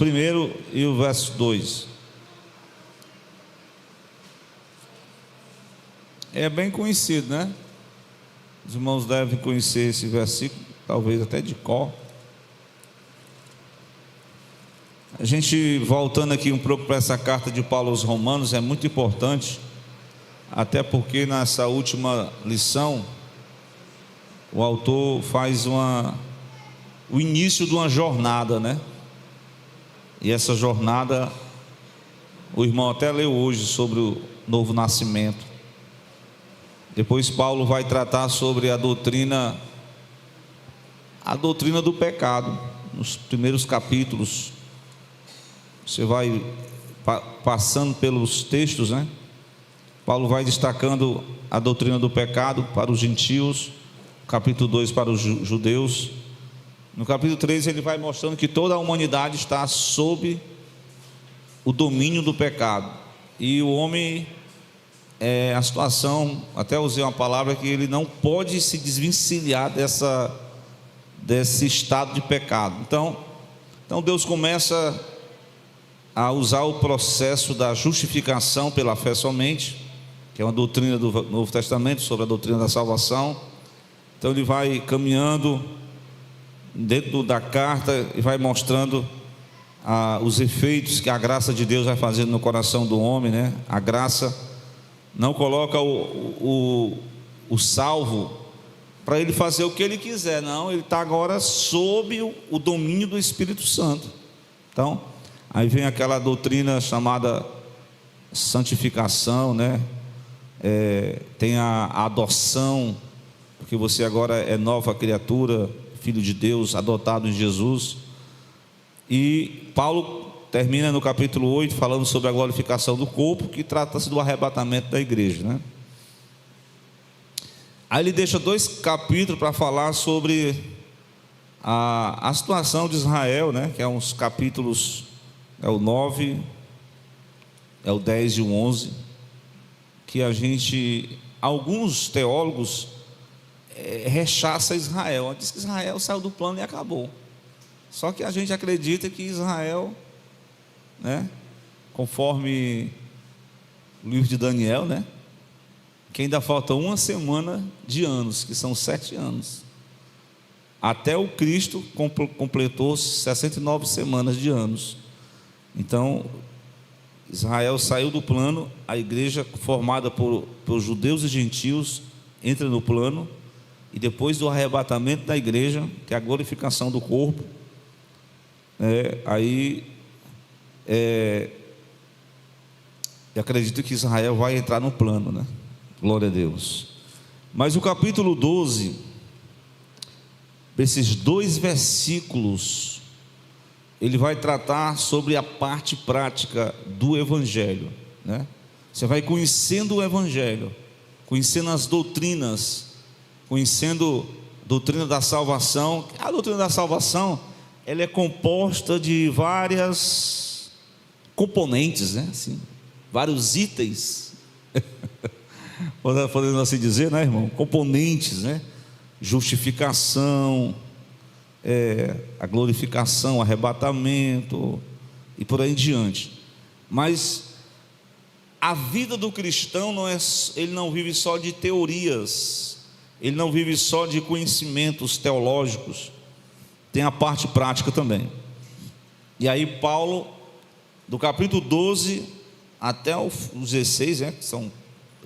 1 e o verso 2. É bem conhecido, né? Os irmãos devem conhecer esse versículo, talvez até de cor. A gente, voltando aqui um pouco para essa carta de Paulo aos Romanos, é muito importante, até porque nessa última lição, o autor faz o início de uma jornada, né? E essa jornada, o irmão até leu hoje sobre o novo nascimento. Depois Paulo vai tratar sobre a doutrina do pecado, nos primeiros capítulos. Você vai passando pelos textos, né? Paulo vai destacando a doutrina do pecado para os gentios, capítulo 2 para os judeus. No capítulo 3 ele vai mostrando que toda a humanidade está sob o domínio do pecado. E o homem, a situação, até usei uma palavra, que ele não pode se desvencilhar desse estado de pecado. Então Deus começa a usar o processo da justificação pela fé somente, que é uma doutrina do Novo Testamento sobre a doutrina da salvação. Então ele vai caminhando dentro da carta e vai mostrando os efeitos que a graça de Deus vai fazendo no coração do homem, né? A graça não coloca o salvo para ele fazer o que ele quiser, não, ele está agora sob o domínio do Espírito Santo. Então, aí vem aquela doutrina chamada santificação, né? Tem a adoção, porque você agora é nova criatura, filho de Deus, adotado em Jesus. E Paulo termina no capítulo 8 falando sobre a glorificação do corpo, que trata-se do arrebatamento da igreja, né? Aí ele deixa 2 capítulos para falar sobre a situação de Israel, né? Que é uns capítulos, o 9, o 10 e o 11, que alguns teólogos rechaçam Israel, diz que Israel saiu do plano e acabou. Só que a gente acredita que Israel, né, conforme o livro de Daniel, né, que ainda falta 1 semana de anos, que são 7 anos. Até o Cristo completou 69 semanas de anos. Então, Israel saiu do plano, a igreja formada por judeus e gentios entra no plano, e depois do arrebatamento da igreja, que é a glorificação do corpo, eu acredito que Israel vai entrar no plano, né? Glória a Deus. Mas o capítulo 12, esses 2 versículos, ele vai tratar sobre a parte prática do Evangelho, né? Você vai conhecendo o Evangelho, conhecendo as doutrinas, conhecendo a doutrina da salvação. A doutrina da salvação, ela é composta de várias componentes, né? Assim, vários itens, podemos assim dizer, né, irmão? Componentes, né? Justificação, a glorificação, arrebatamento e por aí em diante. Mas a vida do cristão ele não vive só de teorias, ele não vive só de conhecimentos teológicos, tem a parte prática também. E aí Paulo, do capítulo 12 até o 16, que são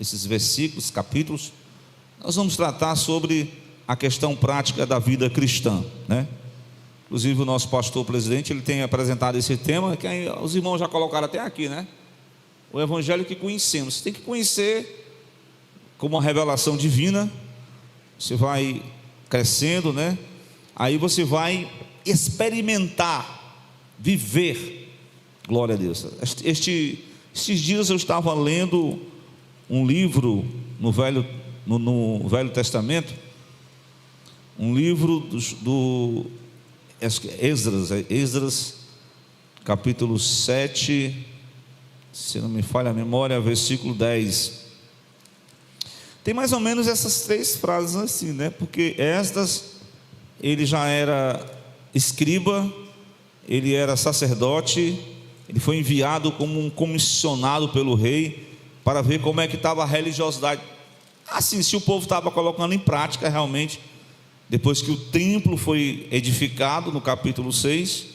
esses versículos, capítulos, nós vamos tratar sobre a questão prática da vida cristã, né? Inclusive o nosso pastor presidente, ele tem apresentado esse tema, que aí os irmãos já colocaram até aqui, né? O evangelho que conhecemos. Você tem que conhecer como uma revelação divina. Você vai crescendo, né? Aí você vai experimentar, viver. Glória a Deus. Estes dias eu estava lendo um livro no Velho Testamento, um livro do Esdras, capítulo 7, se não me falha a memória, versículo 10. Tem mais ou menos essas 3 frases assim, né? Porque Esdras, ele já era escriba, ele era sacerdote, ele foi enviado como um comissionado pelo rei para ver como é que estava a religiosidade. Assim, se o povo estava colocando em prática realmente, depois que o templo foi edificado, no capítulo 6,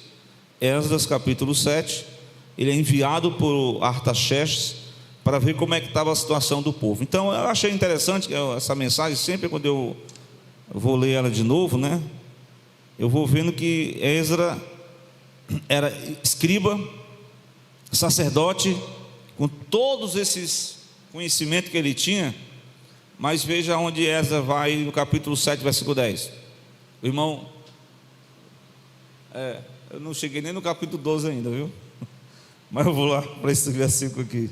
Esdras capítulo 7, ele é enviado por Artaxerxes para ver como é que estava a situação do povo. Então eu achei interessante essa mensagem, sempre quando eu vou ler ela de novo, né? Eu vou vendo que Esdras era escriba, sacerdote, com todos esses conhecimentos que ele tinha. Mas veja onde Esdras vai no capítulo 7, versículo 10. O irmão, eu não cheguei nem no capítulo 12 ainda, viu? Mas eu vou lá para esse versículo aqui.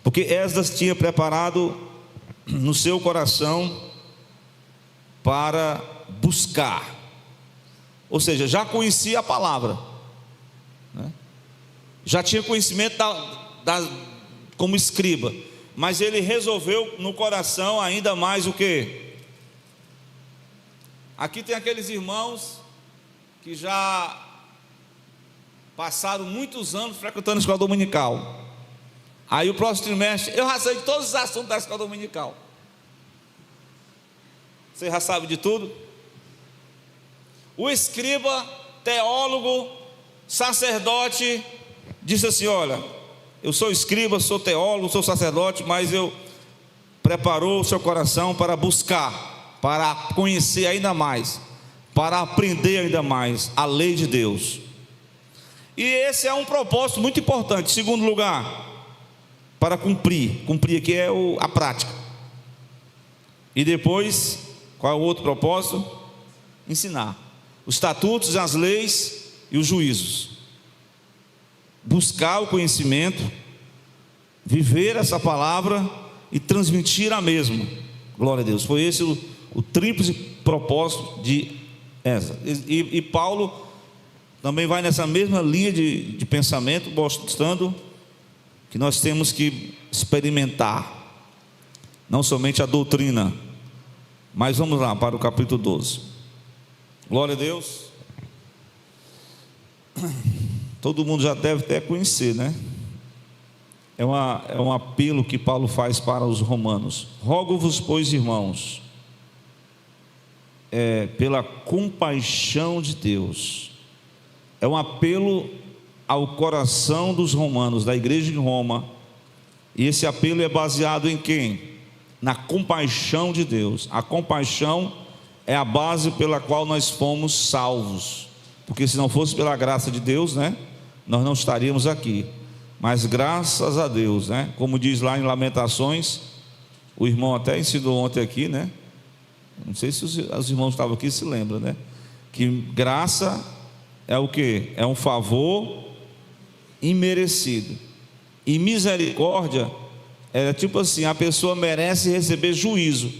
Porque Esdras tinha preparado no seu coração para buscar, ou seja, já conhecia a palavra, né? Já tinha conhecimento como escriba, mas ele resolveu no coração ainda mais o que? Aqui tem aqueles irmãos que já passaram muitos anos frequentando a escola dominical. Aí o próximo trimestre, eu já sei de todos os assuntos da escola dominical. Você já sabe de tudo? O escriba, teólogo, sacerdote, disse assim: olha, eu sou escriba, sou teólogo, sou sacerdote, mas eu preparou o seu coração para buscar, para conhecer ainda mais, para aprender ainda mais a lei de Deus. E esse é um propósito muito importante. Segundo lugar, para cumprir aqui é a prática. E depois, qual é o outro propósito? Ensinar os estatutos, as leis e os juízos. Buscar o conhecimento, viver essa palavra e transmitir a mesma. Glória a Deus. Foi esse o tríplice propósito de Esdras. E Paulo também vai nessa mesma linha de pensamento, mostrando que nós temos que experimentar não somente a doutrina. Mas vamos lá para o capítulo 12. Glória a Deus. Todo mundo já deve até conhecer, né? É um apelo que Paulo faz para os romanos. Rogo-vos, pois, irmãos, pela compaixão de Deus. É um apelo ao coração dos romanos, da igreja de Roma. E esse apelo é baseado em quem? Na compaixão de Deus. A compaixão é a base pela qual nós fomos salvos. Porque se não fosse pela graça de Deus, né, nós não estaríamos aqui. Mas graças a Deus, né, como diz lá em Lamentações, o irmão até ensinou ontem aqui, né? Não sei se os irmãos estavam aqui se lembram, né? Que graça é o que? É um favor imerecido. E misericórdia é tipo assim: a pessoa merece receber juízo,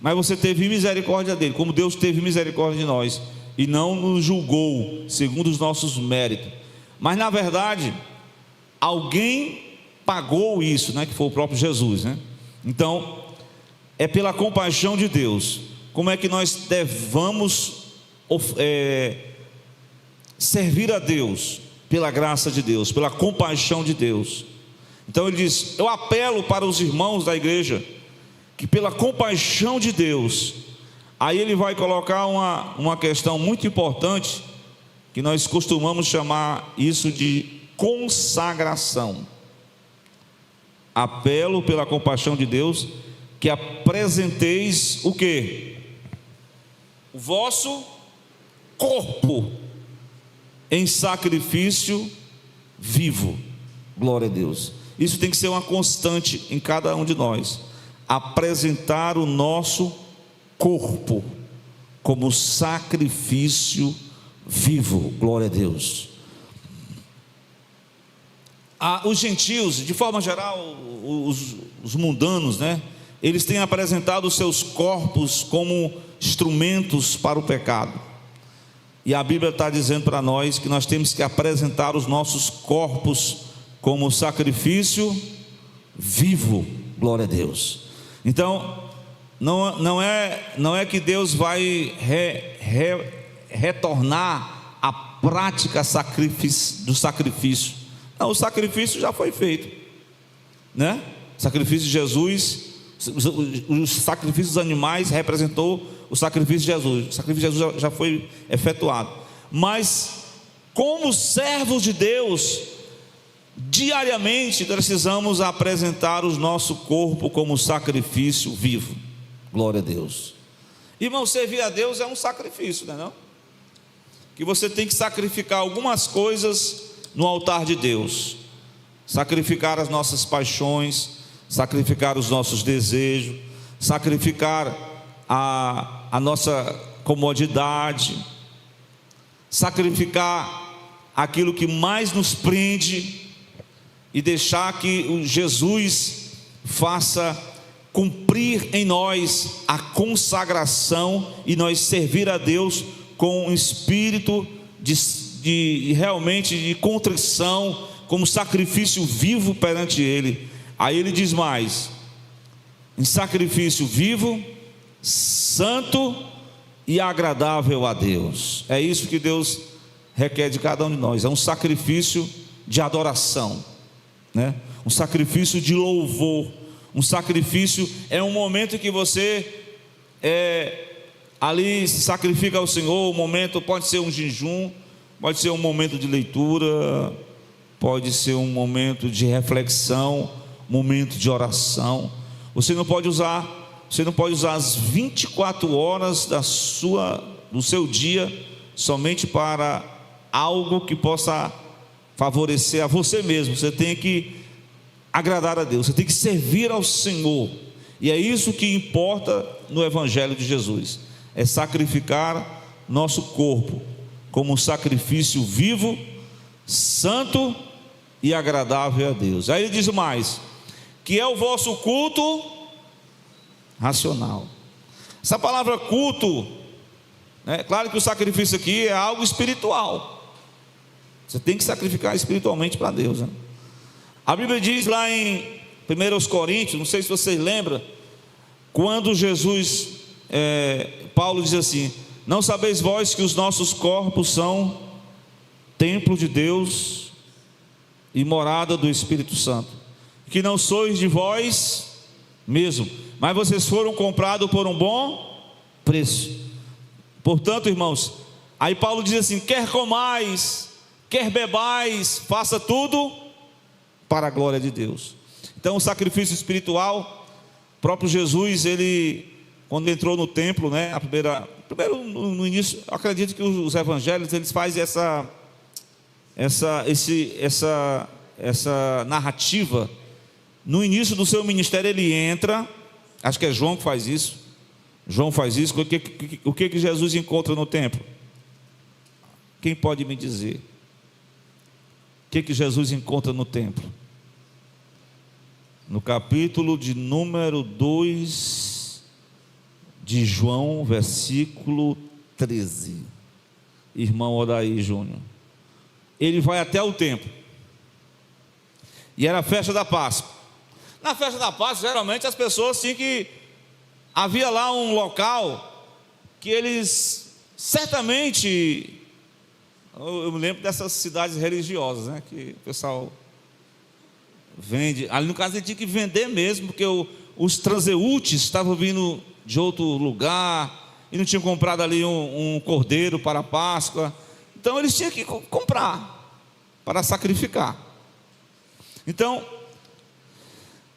mas você teve misericórdia dele, como Deus teve misericórdia de nós, e não nos julgou segundo os nossos méritos. Mas na verdade, alguém pagou isso, né? Que foi o próprio Jesus, né? Então, é pela compaixão de Deus. Como é que nós devamos servir a Deus? Pela graça de Deus, pela compaixão de Deus. Então ele diz: eu apelo para os irmãos da igreja, que pela compaixão de Deus. Aí ele vai colocar uma questão muito importante, que nós costumamos chamar isso de consagração. Apelo pela compaixão de Deus, que apresenteis o quê? O vosso corpo em sacrifício vivo. Glória a Deus. Isso tem que ser uma constante em cada um de nós. Apresentar o nosso corpo como sacrifício vivo. Glória a Deus. Os gentios, de forma geral, os mundanos, né? Eles têm apresentado os seus corpos como instrumentos para o pecado. E a Bíblia está dizendo para nós que nós temos que apresentar os nossos corpos como sacrifício vivo. Glória a Deus. Então, não é que Deus vai retornar a prática do sacrifício. Não, o sacrifício já foi feito, né? O sacrifício de Jesus, os sacrifícios dos animais representou o sacrifício de Jesus. O sacrifício de Jesus já foi efetuado. Mas como servos de Deus, diariamente precisamos apresentar o nosso corpo como sacrifício vivo. Glória a Deus. Irmão, servir a Deus é um sacrifício, não é não? Que você tem que sacrificar algumas coisas no altar de Deus. Sacrificar as nossas paixões, sacrificar os nossos desejos, sacrificar a nossa comodidade, sacrificar aquilo que mais nos prende e deixar que Jesus faça cumprir em nós a consagração e nós servir a Deus com um espírito realmente de contrição, como sacrifício vivo perante Ele. Aí ele diz mais: em sacrifício vivo, santo e agradável a Deus. É isso que Deus requer de cada um de nós. É um sacrifício de adoração, né? Um sacrifício de louvor. Um sacrifício é um momento que você ali se sacrifica ao Senhor. O momento pode ser um jejum, pode ser um momento de leitura, pode ser um momento de reflexão, momento de oração. Você não pode usar as 24 horas do seu dia somente para algo que possa favorecer a você mesmo. Você tem que agradar a Deus, você tem que servir ao Senhor. E é isso que importa no Evangelho de Jesus, é sacrificar nosso corpo como um sacrifício vivo, santo e agradável a Deus. Aí ele diz mais: que é o vosso culto racional. Essa palavra culto, né? Claro que o sacrifício aqui é algo espiritual. Você tem que sacrificar espiritualmente para Deus, né? A Bíblia diz lá em 1 Coríntios, não sei se vocês lembram, quando Paulo diz assim: não sabeis vós que os nossos corpos são templo de Deus e morada do Espírito Santo, que não sois de vós mesmo, mas vocês foram comprados por um bom preço. Portanto, irmãos, aí Paulo diz assim: quer comais, quer bebais, faça tudo para a glória de Deus. Então, o sacrifício espiritual, próprio Jesus, ele, quando entrou no templo, né, primeiro no início, eu acredito que os evangelhos, eles fazem essa narrativa. No início do seu ministério, ele entra, acho que é João que faz isso. O que Jesus encontra no templo? Quem pode me dizer? O que Jesus encontra no templo? No capítulo de número 2 de João, versículo 13. Irmão Odaí Júnior. Ele vai até o templo. E era a festa da Páscoa. Na festa da Páscoa, geralmente as pessoas tinham que... havia lá um local que eles certamente... Eu me lembro dessas cidades religiosas, né? Que o pessoal vende. Ali no caso ele tinha que vender mesmo, porque os transeúntes estavam vindo de outro lugar e não tinham comprado ali um cordeiro para a Páscoa. Então eles tinham que comprar para sacrificar. Então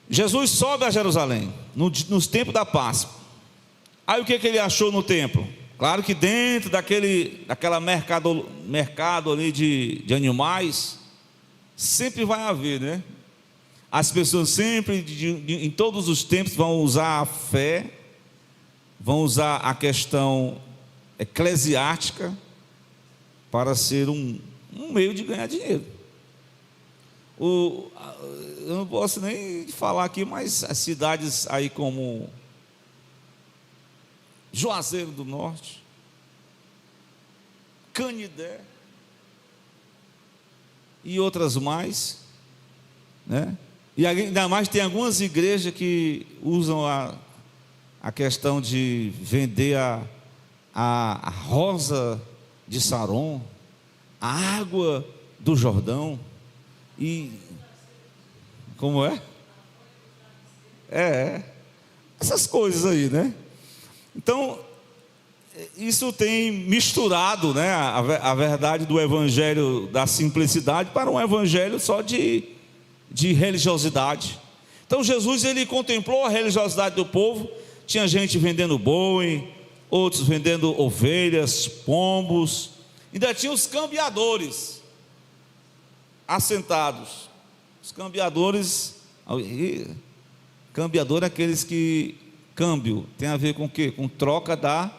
Jesus sobe a Jerusalém nos tempos da Páscoa. Aí o que ele achou no templo? Claro que dentro daquela mercado ali de animais, sempre vai haver, né? As pessoas sempre, em todos os tempos, vão usar a fé, vão usar a questão eclesiástica para ser um meio de ganhar dinheiro. Eu não posso nem falar aqui, mas as cidades aí como Juazeiro do Norte, Canidé e outras mais, né? E ainda mais tem algumas igrejas que usam a questão de vender a rosa de Saron, a água do Jordão. E como é? Essas coisas aí, né? Então, isso tem misturado, né, a verdade do evangelho da simplicidade para um evangelho só de religiosidade. Então Jesus, ele contemplou a religiosidade do povo. Tinha gente vendendo boi, outros vendendo ovelhas, pombos, ainda tinha os cambiadores assentados. Os cambiadores, cambiador é aqueles que, câmbio tem a ver com o quê? Com troca da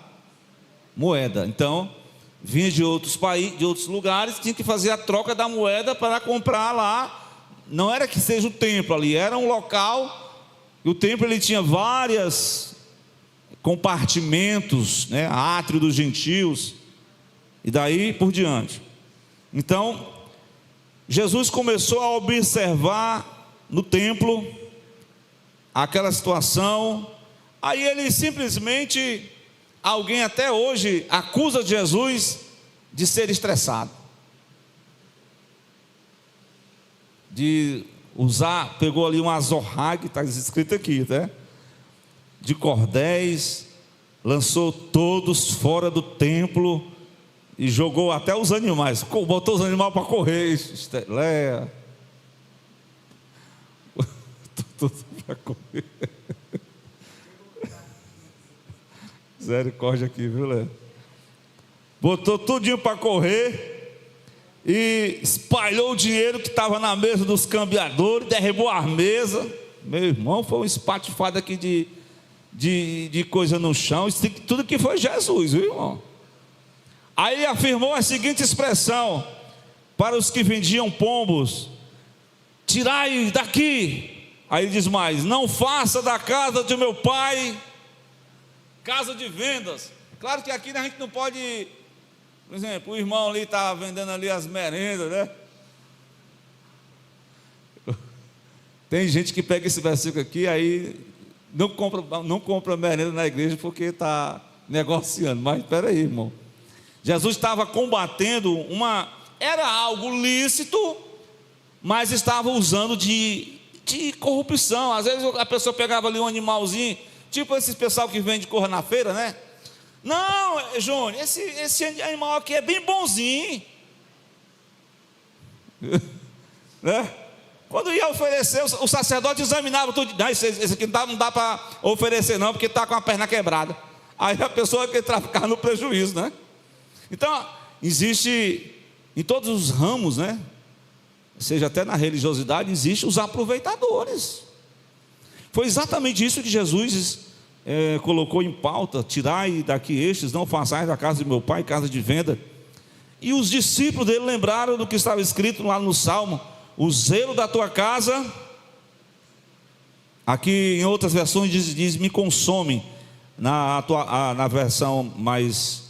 moeda. Então, vinha de outros países, de outros lugares, tinha que fazer a troca da moeda para comprar lá. Não era que seja o templo ali, era um local, e o templo ele tinha vários compartimentos, né? Átrio dos gentios, e daí por diante. Então, Jesus começou a observar no templo aquela situação. Aí ele simplesmente, alguém até hoje acusa Jesus de ser estressado, de usar, pegou ali um azorrague, está escrito aqui, né? De cordéis, lançou todos fora do templo e jogou até os animais, botou os animais para correr, esteleia, tudo para correr. Misericórdia aqui, viu, Léo? Botou tudinho para correr e espalhou o dinheiro que estava na mesa dos cambiadores, derrubou a mesa. Meu irmão, foi um espatifado aqui de coisa no chão. Isso tudo que foi Jesus, viu, irmão? Aí ele afirmou a seguinte expressão para os que vendiam pombos: tirai daqui. Aí ele diz mais: não faça da casa de meu pai casa de vendas. Claro que aqui a gente não pode, por exemplo, o irmão ali está vendendo ali as merendas, né? Tem gente que pega esse versículo aqui, aí não compra merenda na igreja porque está negociando. Mas espera aí, irmão, Jesus estava combatendo era algo lícito, mas estava usando de corrupção. Às vezes a pessoa pegava ali um animalzinho, tipo esses pessoal que vende corra na feira, né? Não, Júnior, esse animal aqui é bem bonzinho, né? Quando ia oferecer, o sacerdote examinava tudo. Não, esse aqui não dá para oferecer não, porque está com a perna quebrada. Aí a pessoa que ficava no prejuízo, né? Então, existe em todos os ramos, né? Seja até na religiosidade, existe os aproveitadores. Foi exatamente isso que Jesus colocou em pauta: tirai daqui estes, não façais da casa de meu pai casa de venda. E os discípulos dele lembraram do que estava escrito lá no Salmo: o zelo da tua casa, aqui em outras versões diz me consome, na versão mais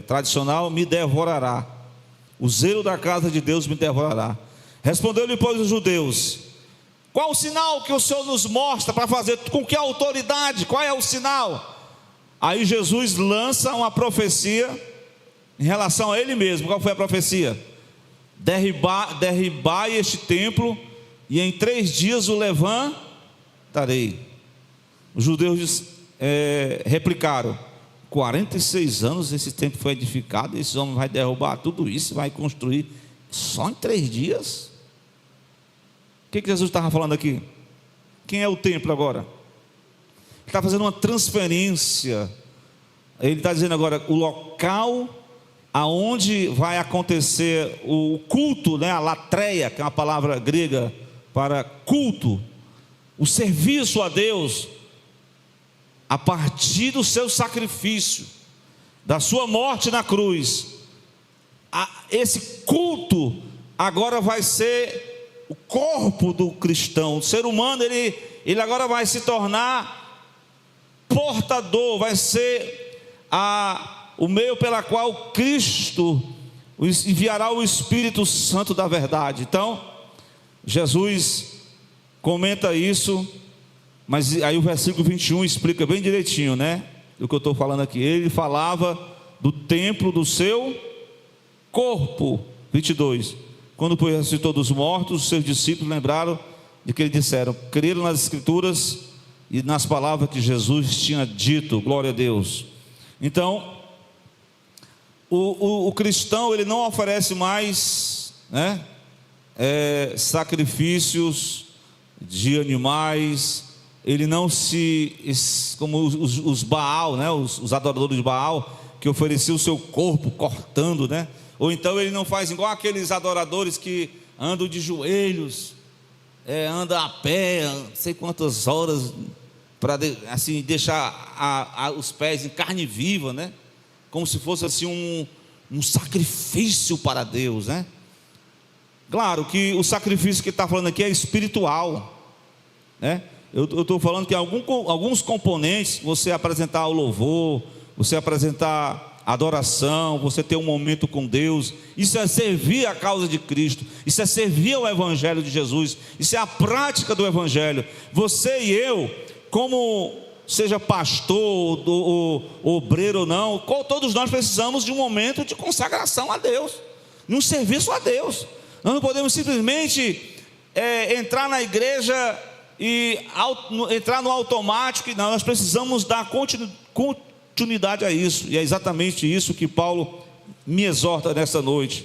tradicional, me devorará. O zelo da casa de Deus me devorará. Respondeu-lhe, pois, os judeus: qual o sinal que o Senhor nos mostra para fazer? Com que autoridade? Qual é o sinal? Aí Jesus lança uma profecia em relação a ele mesmo. Qual foi a profecia? Derribai este templo e em 3 dias o levantarei. Os judeus replicaram: 46 anos esse templo foi edificado, esse homem vai derrubar tudo isso, vai construir só em 3 dias? O que Jesus estava falando aqui? Quem é o templo agora? Ele está fazendo uma transferência. Ele está dizendo agora o local aonde vai acontecer o culto, né? A latreia, que é uma palavra grega para culto, o serviço a Deus, a partir do seu sacrifício, da sua morte na cruz. Esse culto agora vai ser o corpo do cristão. O ser humano, ele agora vai se tornar portador, vai ser o meio pela qual Cristo enviará o Espírito Santo da verdade. Então, Jesus comenta isso, mas aí o versículo 21 explica bem direitinho, né? Do que eu estou falando aqui. Ele falava do templo do seu corpo. 22. Quando foi ressuscitou dos mortos, os seus discípulos lembraram de que eles disseram, creram nas Escrituras e nas palavras que Jesus tinha dito. Glória a Deus. Então, o cristão, ele não oferece mais, né, sacrifícios de animais. Ele não como os Baal, né, os adoradores de Baal, que ofereciam o seu corpo cortando, né? Ou então ele não faz igual aqueles adoradores que andam de joelhos, andam a pé, não sei quantas horas, para assim, deixar os pés em carne viva, né? Como se fosse assim um sacrifício para Deus, né? Claro que o sacrifício que está falando aqui é espiritual, né? Eu estou falando que alguns componentes, você apresentar o louvor, você apresentar adoração, você ter um momento com Deus, isso é servir a causa de Cristo, isso é servir ao Evangelho de Jesus, isso é a prática do Evangelho. Você e eu, como seja pastor, ou obreiro ou não, todos nós precisamos de um momento de consagração a Deus, de um serviço a Deus. Nós não podemos simplesmente entrar na igreja e entrar no automático. Não, nós precisamos dar continuidade a isso, e é exatamente isso que Paulo me exorta nessa noite.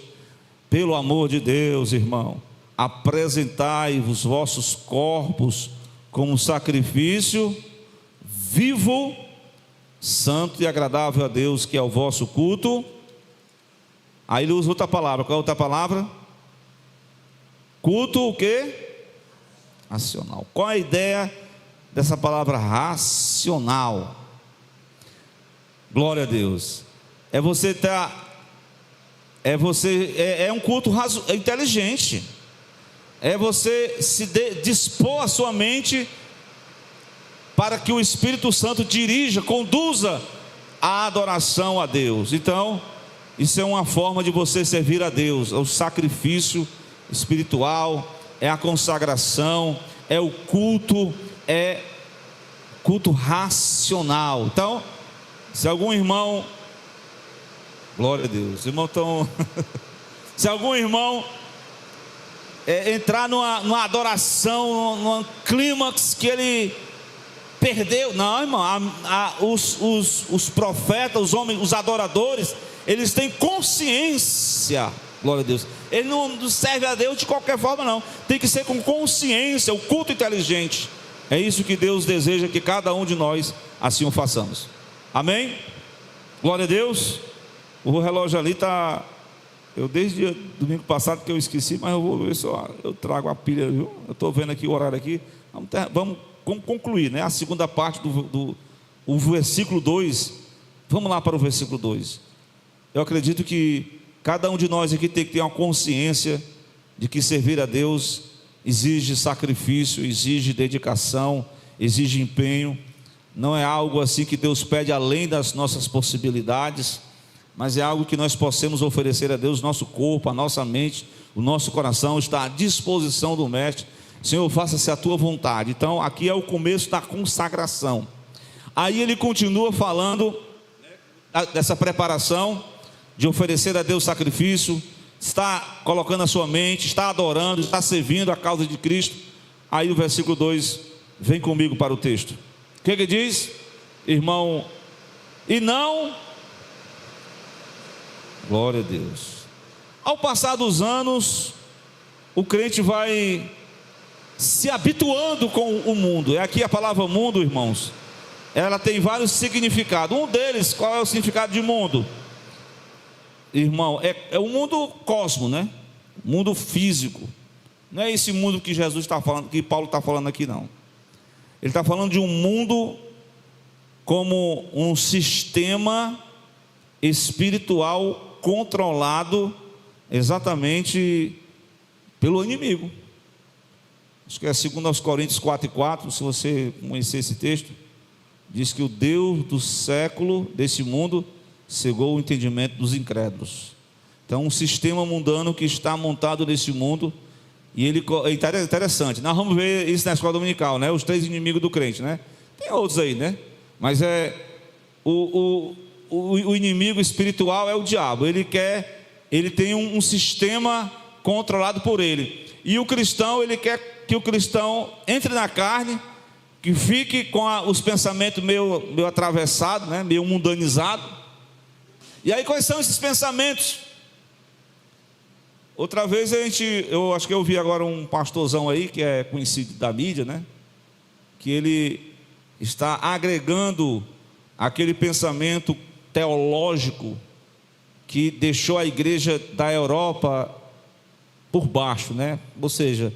Pelo amor de Deus, irmão, apresentai os vossos corpos como sacrifício vivo, santo e agradável a Deus, que é o vosso culto. Aí ele usa outra palavra. Qual é a outra palavra? Culto o quê? Racional. Qual é a ideia dessa palavra racional? Glória a Deus. É um culto inteligente. É você dispor a sua mente para que o Espírito Santo dirija, conduza a adoração a Deus. Então, isso é uma forma de você servir a Deus. É o sacrifício espiritual, é a consagração, é o culto, é culto racional. Então, se algum irmão, glória a Deus, se algum irmão entrar numa adoração, num clímax que ele perdeu, não, irmão, os profetas, os homens, os adoradores, eles têm consciência, glória a Deus. Ele não serve a Deus de qualquer forma, não. Tem que ser com consciência, o culto inteligente. É isso que Deus deseja que cada um de nós assim o façamos. Amém? Glória a Deus. O relógio ali está. Eu desde domingo passado que eu esqueci, mas eu vou ver se eu trago a pilha, viu? Eu estou vendo aqui o horário aqui. Vamos concluir, né? A segunda parte o versículo 2. Vamos lá para o versículo 2. Eu acredito que cada um de nós aqui tem que ter uma consciência de que servir a Deus exige sacrifício, exige dedicação, exige empenho. Não é algo assim que Deus pede além das nossas possibilidades, mas é algo que nós possamos oferecer a Deus. Nosso corpo, a nossa mente, o nosso coração está à disposição do Mestre. Senhor, faça-se a tua vontade. Então aqui é o começo da consagração. Aí ele continua falando dessa preparação de oferecer a Deus sacrifício, está colocando a sua mente, está adorando, está servindo a causa de Cristo. Aí o versículo 2, vem comigo para o texto. O que diz? Irmão, e não, glória a Deus. Ao passar dos anos, o crente vai se habituando com o mundo. Aqui a palavra mundo, irmãos, ela tem vários significados. Um deles, qual é o significado de mundo? Irmão, é o mundo cosmo, né? Mundo físico. Não é esse mundo que Jesus está falando, que Paulo está falando aqui, não. Ele está falando de um mundo como um sistema espiritual controlado exatamente pelo inimigo. Acho que é 2 Coríntios 4:4, se você conhecer esse texto, diz que o Deus do século, desse mundo, cegou o entendimento dos incrédulos. Então, um sistema mundano que está montado nesse mundo, e ele é interessante. Nós vamos ver isso na escola dominical, né? Os 3 inimigos do crente, né? Tem outros aí, né? Mas o inimigo espiritual é o diabo. Ele quer ele tem um sistema controlado por ele. E o cristão, ele quer que o cristão entre na carne, que fique com os pensamentos meio atravessados, né? Meio mundanizados. E aí quais são esses pensamentos? Outra vez eu acho que eu vi agora um pastorzão aí, que é conhecido da mídia, né? Que ele está agregando aquele pensamento teológico que deixou a igreja da Europa por baixo, né? Ou seja,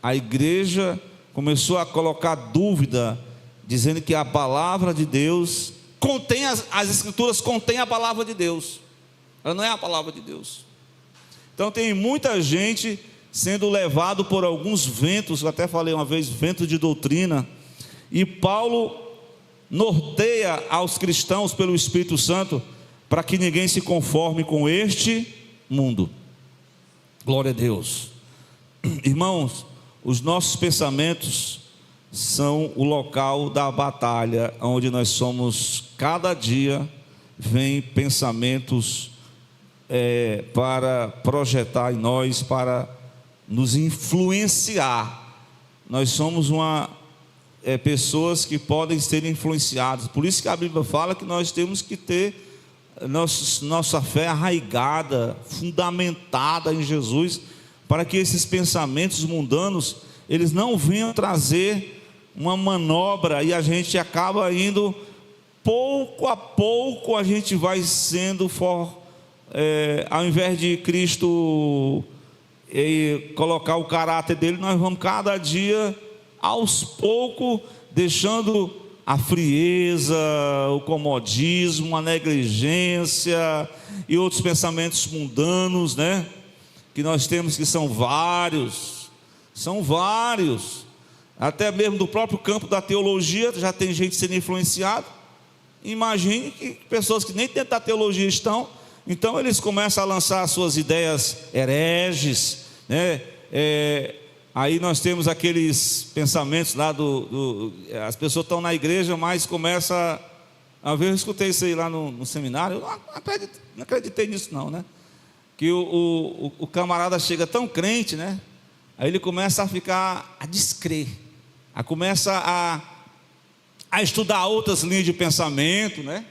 a igreja começou a colocar dúvida, dizendo que a palavra de Deus contém, as escrituras contêm a palavra de Deus, ela não é a palavra de Deus. Então tem muita gente sendo levado por alguns ventos, eu até falei uma vez, vento de doutrina, e Paulo norteia aos cristãos pelo Espírito Santo, para que ninguém se conforme com este mundo. Glória a Deus. Irmãos, os nossos pensamentos são o local da batalha, onde nós somos, cada dia vem pensamentos para projetar em nós, para nos influenciar. Nós somos pessoas que podem ser influenciadas. Por isso que a Bíblia fala que nós temos que ter nossa fé arraigada, fundamentada em Jesus, para que esses pensamentos mundanos, eles não venham trazer uma manobra, e a gente acaba indo, pouco a pouco a gente vai sendo, ao invés de Cristo colocar o caráter dele, nós vamos cada dia, aos poucos, deixando a frieza, o comodismo, a negligência e outros pensamentos mundanos, né? Que nós temos, que são vários, até mesmo do próprio campo da teologia, já tem gente sendo influenciada. Imagine que pessoas que nem dentro da teologia estão, então eles começam a lançar as suas ideias hereges, né? Aí nós temos aqueles pensamentos lá as pessoas estão na igreja, mas começa a ver, eu escutei isso aí lá no seminário, eu não acreditei nisso não, né? Que o camarada chega tão crente, né? Aí ele começa a descrer, começa a estudar outras linhas de pensamento, né?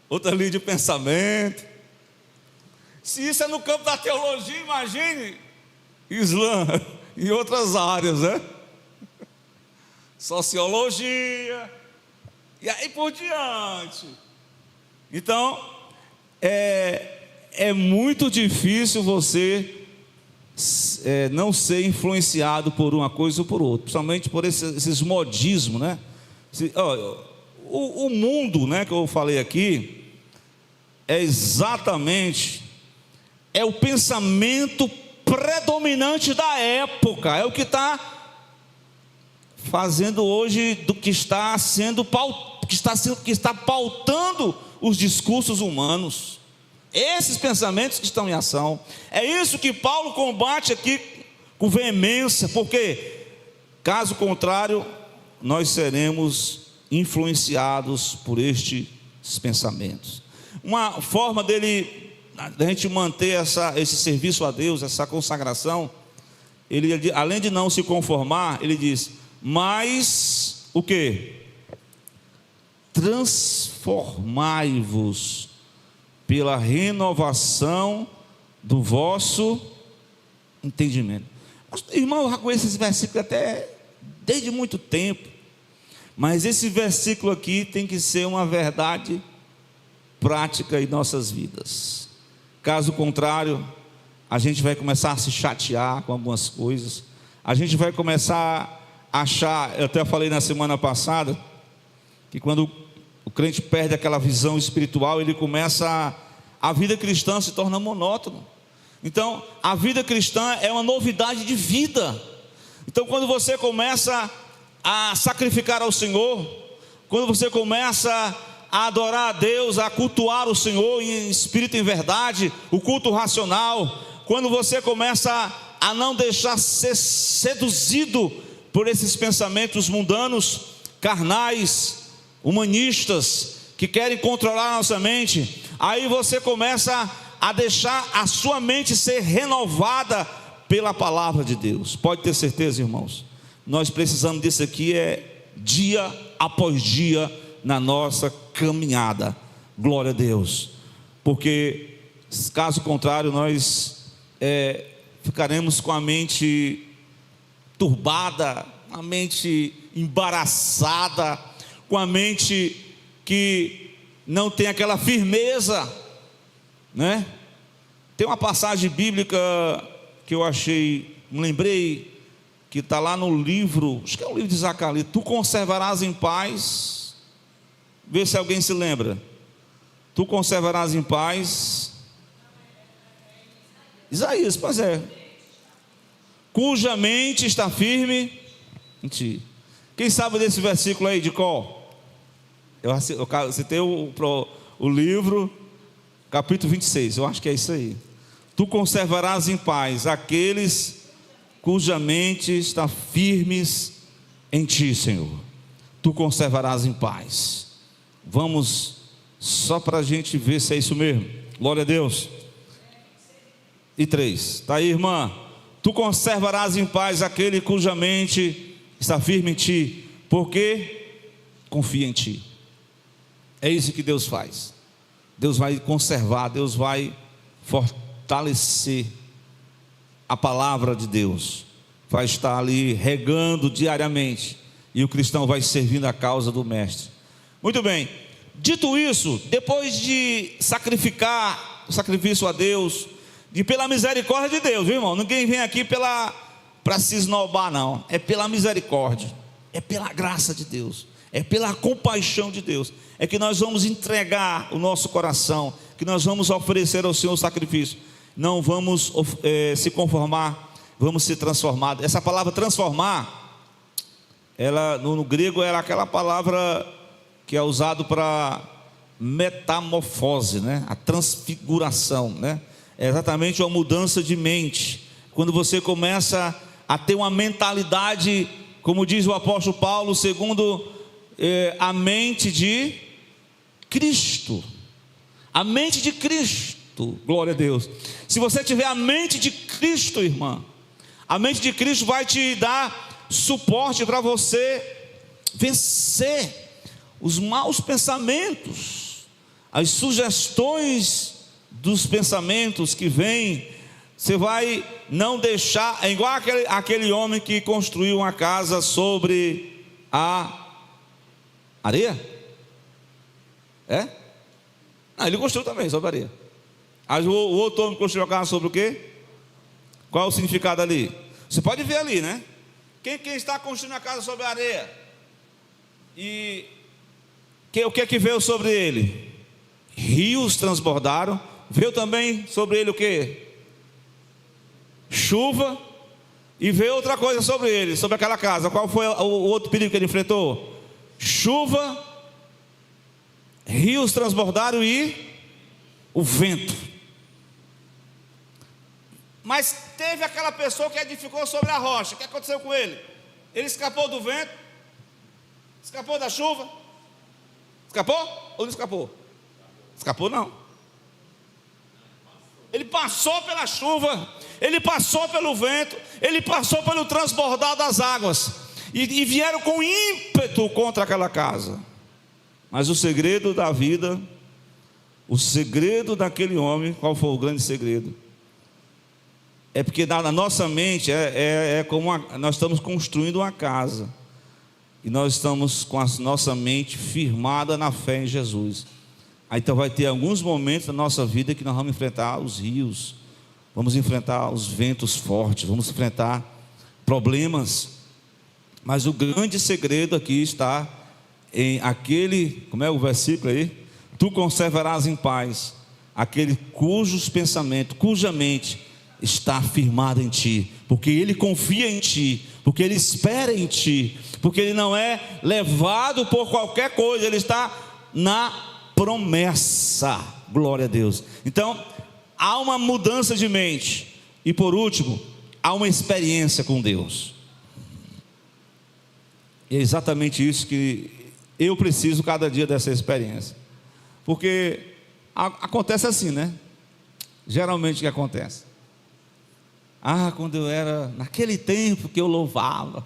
Outra linha de pensamento. Se isso é no campo da teologia, imagine Islã em outras áreas, né? Sociologia, e aí por diante. Então, é muito difícil você não ser influenciado por uma coisa ou por outra, principalmente por esses modismos, né? O mundo, né, que eu falei aqui, é exatamente o pensamento predominante da época, é o que está fazendo hoje, do que está pautando os discursos humanos. Esses pensamentos que estão em ação, é isso que Paulo combate aqui com veemência, porque caso contrário, nós seremos influenciados por estes pensamentos. Uma forma da gente manter esse serviço a Deus, essa consagração, ele, além de não se conformar, ele diz, mas o que? Transformai-vos pela renovação do vosso entendimento. Irmão, eu já conheço esse versículo até desde muito tempo, mas esse versículo aqui tem que ser uma verdade prática em nossas vidas. Caso contrário, a gente vai começar a se chatear com algumas coisas, a gente vai começar a achar, eu até falei na semana passada, que quando o crente perde aquela visão espiritual, ele começa a vida cristã se torna monótona. Então, a vida cristã é uma novidade de vida. Então, quando você começa a sacrificar ao Senhor, quando você começa a adorar a Deus, a cultuar o Senhor em espírito e em verdade, o culto racional, quando você começa a não deixar ser seduzido por esses pensamentos mundanos, carnais, humanistas, que querem controlar a nossa mente, aí você começa a deixar a sua mente ser renovada pela palavra de Deus. Pode ter certeza, irmãos, nós precisamos disso aqui dia após dia na nossa caminhada. Glória a Deus, porque caso contrário nós ficaremos com a mente turbada, a mente embaraçada, com a mente que não tem aquela firmeza, né? Tem uma passagem bíblica que eu achei, me lembrei, que está lá no livro, acho que é o livro de Zacarias: tu conservarás em paz, vê se alguém se lembra, tu conservarás em paz, Isaías, pois é, cuja mente está firme em ti. Quem sabe desse versículo aí de cor? Eu citei o livro, capítulo 26, eu acho que é isso aí. Tu conservarás em paz aqueles cuja mente está firmes em ti, Senhor. Tu conservarás em paz. Vamos, só para a gente ver se é isso mesmo. Glória a Deus. E 3, está aí, irmã. Tu conservarás em paz aquele cuja mente está firme em ti, porque confia em ti. É isso que Deus faz. Deus vai conservar, Deus vai fortalecer a palavra de Deus, vai estar ali regando diariamente, e o cristão vai servindo a causa do mestre. Muito bem, dito isso, depois de sacrificar o sacrifício a Deus, e pela misericórdia de Deus, viu, irmão? Ninguém vem aqui para se esnobar, não. É pela misericórdia, é pela graça de Deus, é pela compaixão de Deus, é que nós vamos entregar o nosso coração, que nós vamos oferecer ao Senhor o sacrifício. Não vamos se conformar, vamos se transformar. Essa palavra transformar, ela no grego era aquela palavra que é usado para metamorfose, né? A transfiguração, né? É exatamente uma mudança de mente. Quando você começa a ter uma mentalidade, como diz o apóstolo Paulo, segundo a mente de Cristo. A mente de Cristo, glória a Deus. Se você tiver a mente de Cristo, irmã, a mente de Cristo vai te dar suporte para você vencer os maus pensamentos, as sugestões dos pensamentos que vêm. Você vai não deixar, é igual aquele homem que construiu uma casa sobre a areia. Ele construiu também sobre a areia. O outro homem construiu a casa sobre o quê? Qual é o significado ali? Você pode ver ali, né? Quem está construindo a casa sobre a areia? E o que é que veio sobre ele? Rios transbordaram. Veio também sobre ele o quê? Chuva. E veio outra coisa sobre ele, sobre aquela casa. Qual foi o outro perigo que ele enfrentou? Chuva, rios transbordaram e o vento. Mas teve aquela pessoa que edificou sobre a rocha. O que aconteceu com ele? Ele escapou do vento? Escapou da chuva? Escapou ou não escapou? Escapou não. Ele passou pela chuva, ele passou pelo vento, ele passou pelo transbordar das águas, e vieram com ímpeto contra aquela casa. Mas o segredo da vida, o segredo daquele homem, qual foi o grande segredo? É porque na nossa mente como nós estamos construindo uma casa, e nós estamos com a nossa mente firmada na fé em Jesus. Aí então vai ter alguns momentos da nossa vida que nós vamos enfrentar os rios, vamos enfrentar os ventos fortes, vamos enfrentar problemas. Mas o grande segredo aqui está em aquele, como é o versículo aí? Tu conservarás em paz aquele cujos pensamentos, cuja mente está firmada em ti, porque ele confia em ti, porque ele espera em ti, porque ele não é levado por qualquer coisa, ele está na promessa. Glória a Deus. Então há uma mudança de mente, e por último há uma experiência com Deus. E é exatamente isso que eu preciso cada dia, dessa experiência, porque acontece assim, né? Geralmente o que acontece? Ah, quando eu era, naquele tempo que eu louvava,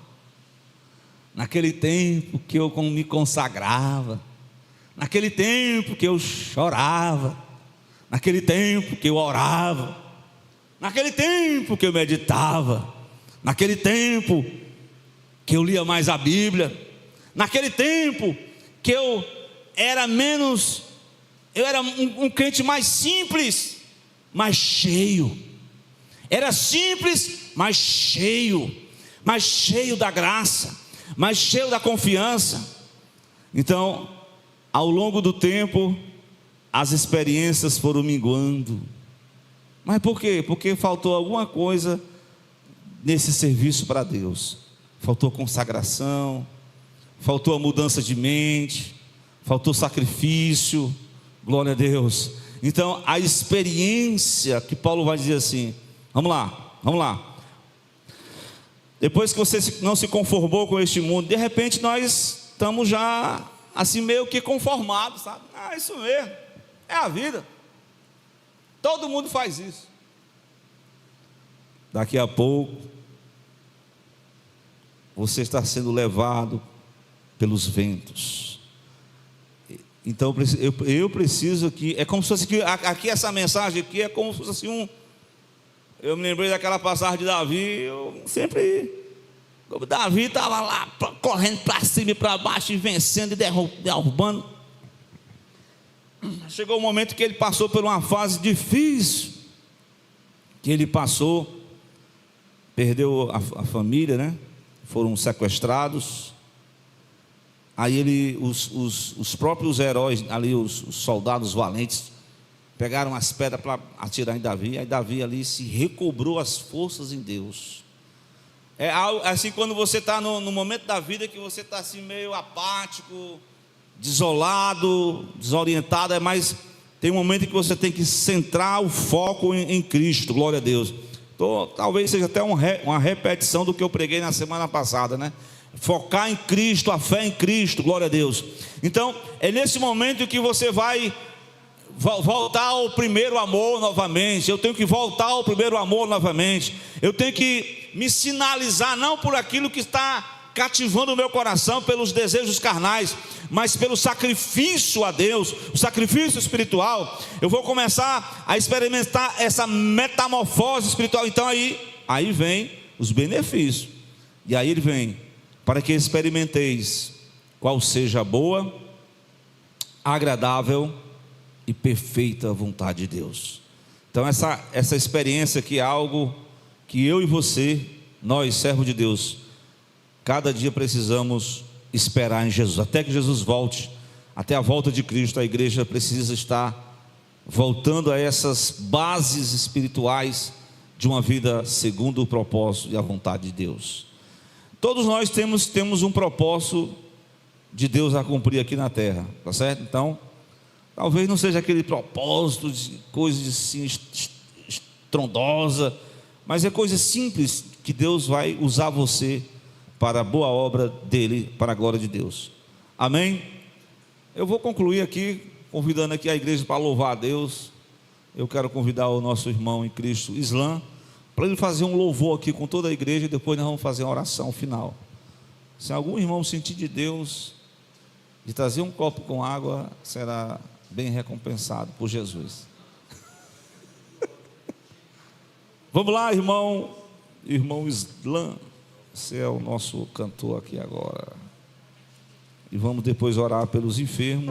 naquele tempo que eu me consagrava, naquele tempo que eu chorava, naquele tempo que eu orava, naquele tempo que eu meditava, naquele tempo que eu lia mais a Bíblia, naquele tempo que eu era um crente mais simples, mais cheio. Era simples, mas cheio da graça, mais cheio da confiança. Então, ao longo do tempo, as experiências foram minguando. Mas por quê? Porque faltou alguma coisa nesse serviço para Deus. Faltou consagração, faltou a mudança de mente, faltou sacrifício. Glória a Deus. Então, a experiência que Paulo vai dizer assim, vamos lá. Depois que você não se conformou com este mundo, de repente nós estamos já assim meio que conformados, sabe? Ah, isso mesmo, é a vida. Todo mundo faz isso. Daqui a pouco, você está sendo levado pelos ventos. Então eu preciso aqui, é como se fosse aqui essa mensagem aqui é como se fosse eu me lembrei daquela passagem de Davi. Davi estava lá correndo para cima e para baixo, e vencendo e derrubando. Chegou o momento que ele passou por uma fase difícil, que ele passou, perdeu a família, né? Foram sequestrados. Aí os próprios heróis ali, os soldados valentes, pegaram as pedras para atirar em Davi. Aí Davi ali se recobrou as forças em Deus. É assim, quando você está no momento da vida que você está assim meio apático, desolado, desorientado, mas tem um momento que você tem que centrar o foco em Cristo. Glória a Deus. Então, talvez seja até uma repetição do que eu preguei na semana passada, né? Focar em Cristo, a fé em Cristo. Glória a Deus. Então é nesse momento que você vai voltar ao primeiro amor novamente. Eu tenho que voltar ao primeiro amor novamente. Eu tenho que me sinalizar, não por aquilo que está cativando o meu coração, pelos desejos carnais, mas pelo sacrifício a Deus, o sacrifício espiritual. Eu vou começar a experimentar essa metamorfose espiritual. Então aí vem os benefícios. E aí ele vem: para que experimenteis qual seja a boa, agradável e perfeita vontade de Deus. Então essa experiência aqui é algo que eu e você, nós servos de Deus, cada dia precisamos esperar em Jesus, até que Jesus volte. Até a volta de Cristo, a igreja precisa estar voltando a essas bases espirituais de uma vida segundo o propósito e a vontade de Deus. Todos nós temos um propósito de Deus a cumprir aqui na terra, tá certo? Então, talvez não seja aquele propósito de coisa assim estrondosa, mas é coisa simples que Deus vai usar você para a boa obra dele, para a glória de Deus. Amém? Eu vou concluir aqui, convidando aqui a igreja para louvar a Deus. Eu quero convidar o nosso irmão em Cristo, Islam, para ele fazer um louvor aqui com toda a igreja, e depois nós vamos fazer uma oração final. Se algum irmão sentir de Deus, de trazer um copo com água, será bem recompensado por Jesus. Vamos lá, irmão Islam, você é o nosso cantor aqui agora. E vamos depois orar pelos enfermos.